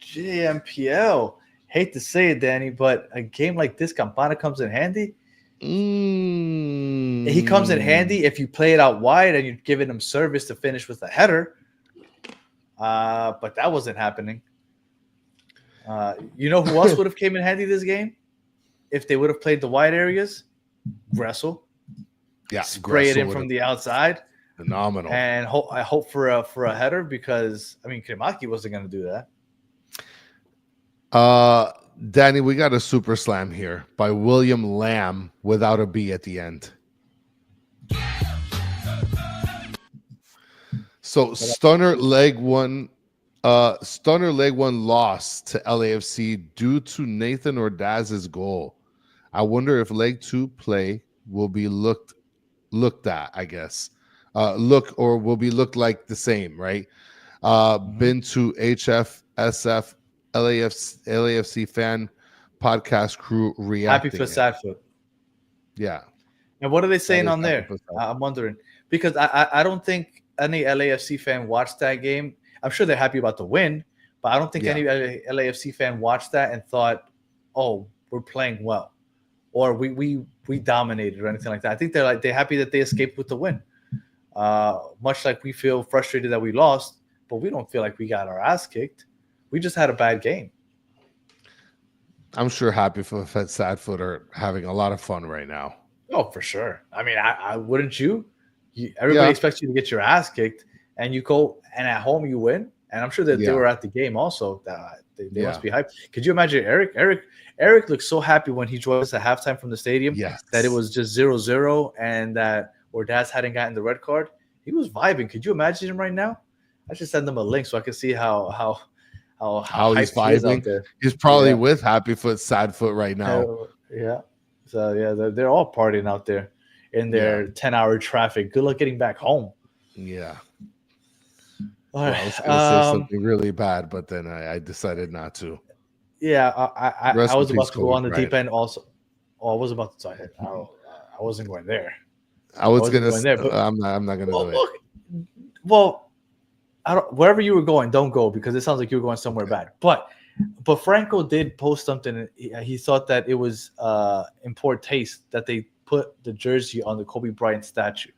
JMPL. Hate to say it, Danny, but a game like this, Campana comes in handy. He comes in handy if you play it out wide and you're giving him service to finish with a header. But that wasn't happening. You know who else would have came in handy this game? If they would have played the wide areas, Gressel. Yeah, spray it in from the outside. Phenomenal. And I hope for a header because I mean Kremaki wasn't going to do that. Danny, we got a super slam here by William Lamb without a B at the end. So Stunner leg one loss to LAFC due to Nathan Ordaz's goal. I wonder if leg 2 play will be looked at, I guess. Will be looked like the same, right? Been to HFSF LAFC fan podcast crew reacting. Happy for Sadfoot. Yeah. And what are they saying on there? I'm wondering. Because I don't think any LAFC fan watched that game. I'm sure they're happy about the win, but I don't think any LAFC fan watched that and thought, oh, we're playing well. Or we dominated or anything like that. I think they're happy that they escaped with the win. Much like we feel frustrated that we lost, but we don't feel like we got our ass kicked. We just had a bad game. I'm sure Happy for Sadfoot are having a lot of fun right now. Oh, for sure. I mean, I wouldn't you? Everybody expects you to get your ass kicked, and you go and at home you win. And I'm sure that they were at the game also. They must be hyped. Could you imagine Eric looked so happy when he joined us at halftime from the stadium that it was just 0-0 and that Ordaz hadn't gotten the red card. He was vibing. Could you imagine him right now? I should send them a link so I can see how he's vibing. He's probably with Happy Foot, Sad Foot right now. So they're all partying out there in their 10-hour traffic. Good luck getting back home. Yeah. All right. I was going to say something really bad, but then I decided not to. Yeah, I was about to go on the deep end also. Oh, I was about to say I wasn't going there. I was going to say, I'm not going to do it. Well, wherever you were going, don't go because it sounds like you were going somewhere bad. But Franco did post something. He thought that it was in poor taste that they put the jersey on the Kobe Bryant statue.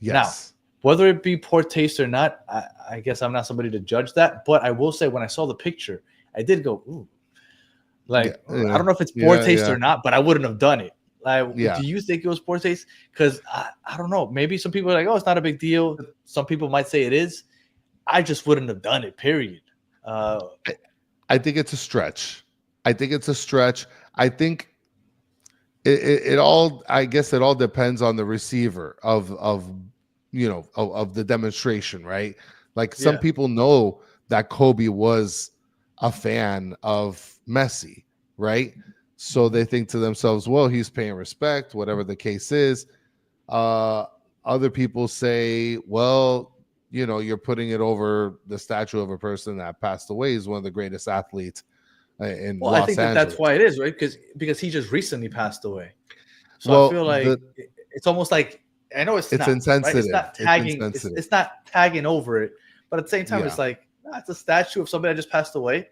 Yes. Now, whether it be poor taste or not, I guess I'm not somebody to judge that. But I will say when I saw the picture, I did go, ooh. I don't know if it's poor taste or not, but I wouldn't have done it. Do you think it was poor taste? Because I don't know. Maybe some people are like, oh, it's not a big deal. Some people might say it is. I just wouldn't have done it, period. I think it's a stretch. I think it all, I guess it all depends on the receiver of the demonstration, right? Like some people know that Kobe was a fan of Messi, right? So they think to themselves, well, he's paying respect, whatever the case is. Other people say, well, you're putting it over the statue of a person that passed away. He's one of the greatest athletes in Los Angeles. I think that's why it is, right? Because he just recently passed away. So I feel like it's almost like, I know it's not insensitive. Right? It's not tagging. It's not tagging over it, but at the same time, it's like it's a statue of somebody that just passed away.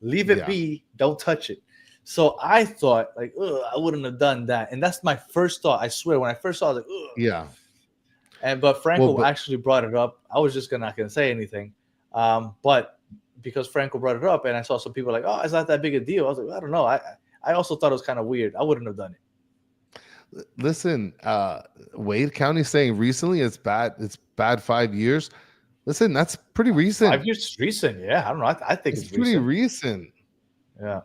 Leave it be. Don't touch it. So I thought, like, ugh, I wouldn't have done that. And that's my first thought. I swear, when I first saw it, I was like, ugh. Yeah. But Franco Well, actually brought it up. I was just not gonna say anything. But because Franco brought it up, and I saw some people like, oh, it's not that big a deal. I was like, I don't know. I also thought it was kind of weird. I wouldn't have done it. listen, Wade County saying recently it's bad. It's bad 5 years. Listen, that's pretty recent. 5 years is recent. Yeah, I don't know. I think it's pretty recent. recent. Yeah.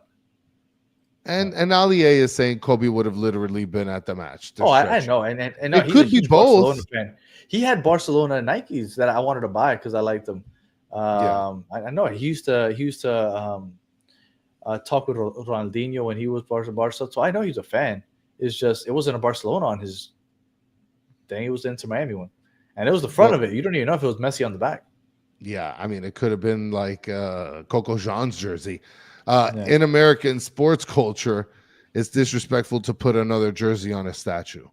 And Ali A is saying Kobe would have literally been at the match. Oh, I know. And no, it could be both. Fan. He had Barcelona Nikes that I wanted to buy because I liked them. I know he used to talk with Ronaldinho when he was Barca, so I know he's a fan. It's just it wasn't a Barcelona on his thing; it was the Inter Miami one, and it was the front of it. You don't even know if it was Messi on the back. Yeah, I mean, it could have been like Coco Jean's jersey. In American sports culture, it's disrespectful to put another jersey on a statue.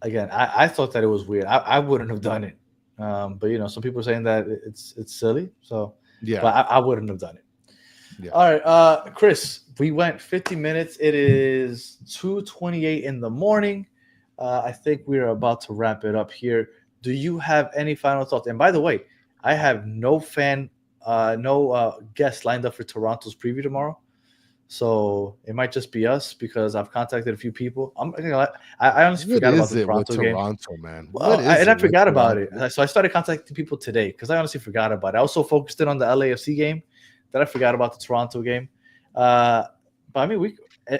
Again, I thought that it was weird. I wouldn't have done it. But some people are saying that it's silly. So yeah, but I wouldn't have done it. Yeah. All right, Chris, we went 50 minutes. It is 2:28 in the morning. I think we're about to wrap it up here. Do you have any final thoughts? And by the way, I have no guests lined up for Toronto's preview tomorrow. So it might just be us because I've contacted a few people. I honestly forgot about the Toronto game. Man. Well, I forgot about it. So I started contacting people today because I honestly forgot about it. I also focused in on the LAFC game that I forgot about the Toronto game. But I mean,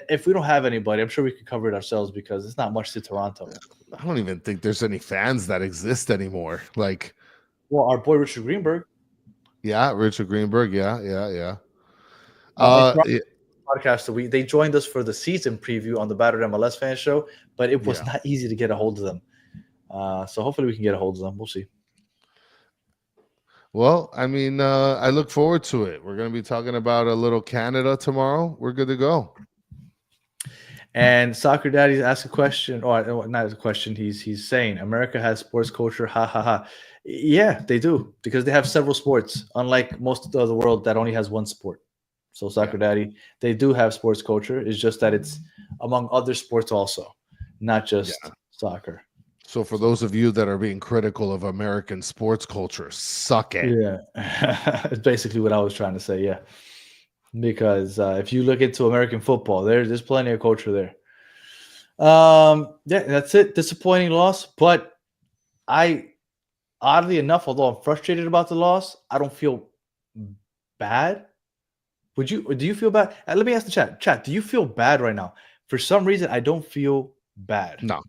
if we don't have anybody, I'm sure we could cover it ourselves because it's not much to Toronto. I don't even think there's any fans that exist anymore. Like, well, our boy Richard Greenberg. Yeah, Richard Greenberg. Yeah. Podcast. They joined us for the season preview on the Battered MLS Fan Show, but it was not easy to get a hold of them. So hopefully we can get a hold of them. We'll see. Well, I mean, I look forward to it. We're going to be talking about a little Canada tomorrow. We're good to go. And Soccer Daddy asked a question, or not a question. He's saying America has sports culture. Ha ha ha. Yeah, they do because they have several sports, unlike most of the world that only has one sport. So Soccer Daddy, they do have sports culture. It's just that it's among other sports also, not just soccer. So for those of you that are being critical of American sports culture, suck it. Yeah, it's basically what I was trying to say. Yeah, because if you look into American football, there's plenty of culture there. Yeah, that's it. Disappointing loss, but oddly enough, although I'm frustrated about the loss, I don't feel bad. Do you feel bad? Let me ask the chat. Chat, do you feel bad right now? For some reason, I don't feel bad. No.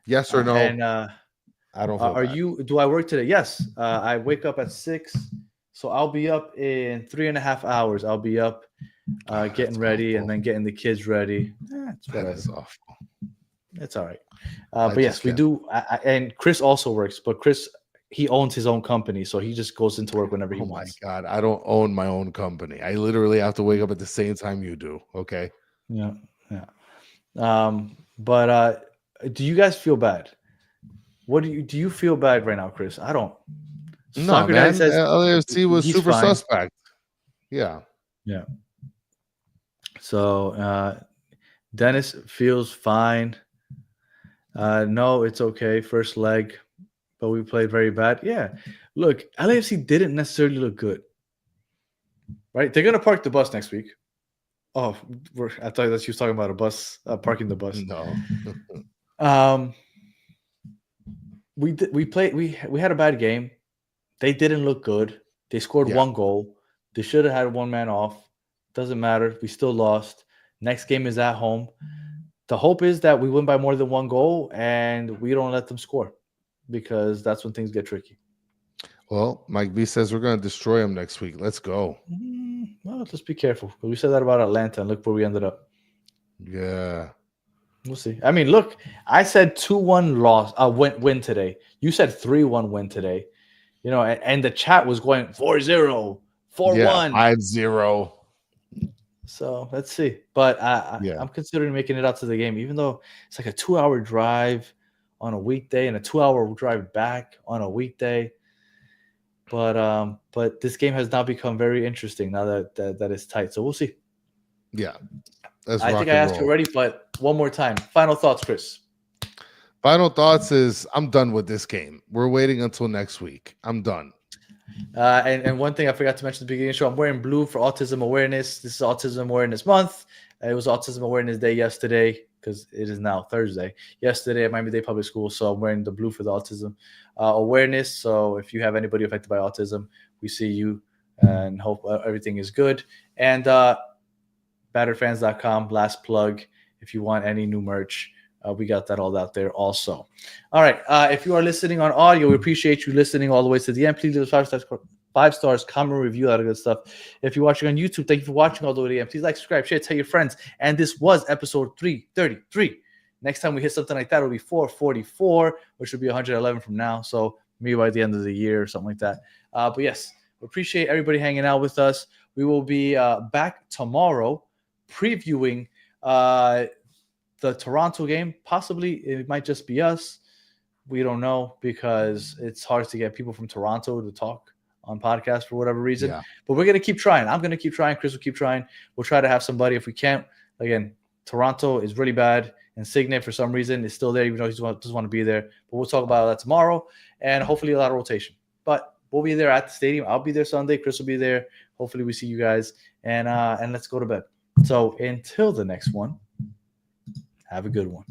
Yes or no? And I don't feel bad. Do I work today? Yes. I wake up at 6, so I'll be up in 3.5 hours. I'll be up getting ready awful. And then getting the kids ready. That is awful. It's all right. But yes, we do. And Chris also works, but Chris, he owns his own company, so he just goes into work whenever he wants. Oh my God, I don't own my own company. I literally have to wake up at the same time you do. Okay. Yeah. But do you guys feel bad? What do you feel bad right now, Chris? I don't. No, Soccer man. Says LAFC was super suspect. Yeah. So Dennis feels fine. No, it's okay. First leg. But we played very bad. Yeah. Look, LAFC didn't necessarily look good. Right? They're going to park the bus next week. Oh, I thought that she was talking about a bus, parking the bus. No. We had a bad game. They didn't look good. They scored one goal. They should have had one man off. Doesn't matter. We still lost. Next game is at home. The hope is that we win by more than one goal and we don't let them score, because that's when things get tricky. Well, Mike B says we're going to destroy them next week. Let's go. Well, just be careful. We said that about Atlanta, and look where we ended up. Yeah. We'll see. I mean, look, I said 2-1 win today. You said 3-1 win today. And the chat was going 4-0, 4-1. Yeah, 5-0. So let's see. But I'm considering making it out to the game, even though it's like a 2-hour drive on a weekday and a 2-hour drive back on a weekday. But this game has now become very interesting now that it's tight. So we'll see. Yeah. I think I asked you already, but one more time. Final thoughts, Chris. Final thoughts is I'm done with this game. We're waiting until next week. I'm done. And one thing I forgot to mention at the beginning of the show, I'm wearing blue for autism awareness. This is Autism Awareness Month. It was Autism Awareness Day yesterday because it is now Thursday. Yesterday at Miami-Dade Public School, so I'm wearing the blue for the autism awareness. So if you have anybody affected by autism, we see you and hope everything is good. And batteredfans.com, last plug. If you want any new merch, we got that all out there also. All right. If you are listening on audio, we appreciate you listening all the way to the end. Please leave us 5 stars, comment, review, that good stuff. If you're watching on YouTube, thank you for watching all the way to the end. Please like, subscribe, share, tell your friends. And this was episode 333. Next time we hit something like that, it'll be 444, which will be 111 from now. So maybe by the end of the year or something like that. But yes, we appreciate everybody hanging out with us. We will be back tomorrow previewing the Toronto game. Possibly it might just be us. We don't know because it's hard to get people from Toronto to talk on podcast for whatever reason. Yeah. But we're going to keep trying. I'm going to keep trying. Chris will keep trying. We'll try to have somebody if we can't. Again, Toronto is really bad. And Signet, for some reason, is still there, even though he doesn't want to be there. But we'll talk about that tomorrow. And hopefully a lot of rotation. But we'll be there at the stadium. I'll be there Sunday. Chris will be there. Hopefully we see you guys. And let's go to bed. So until the next one, have a good one.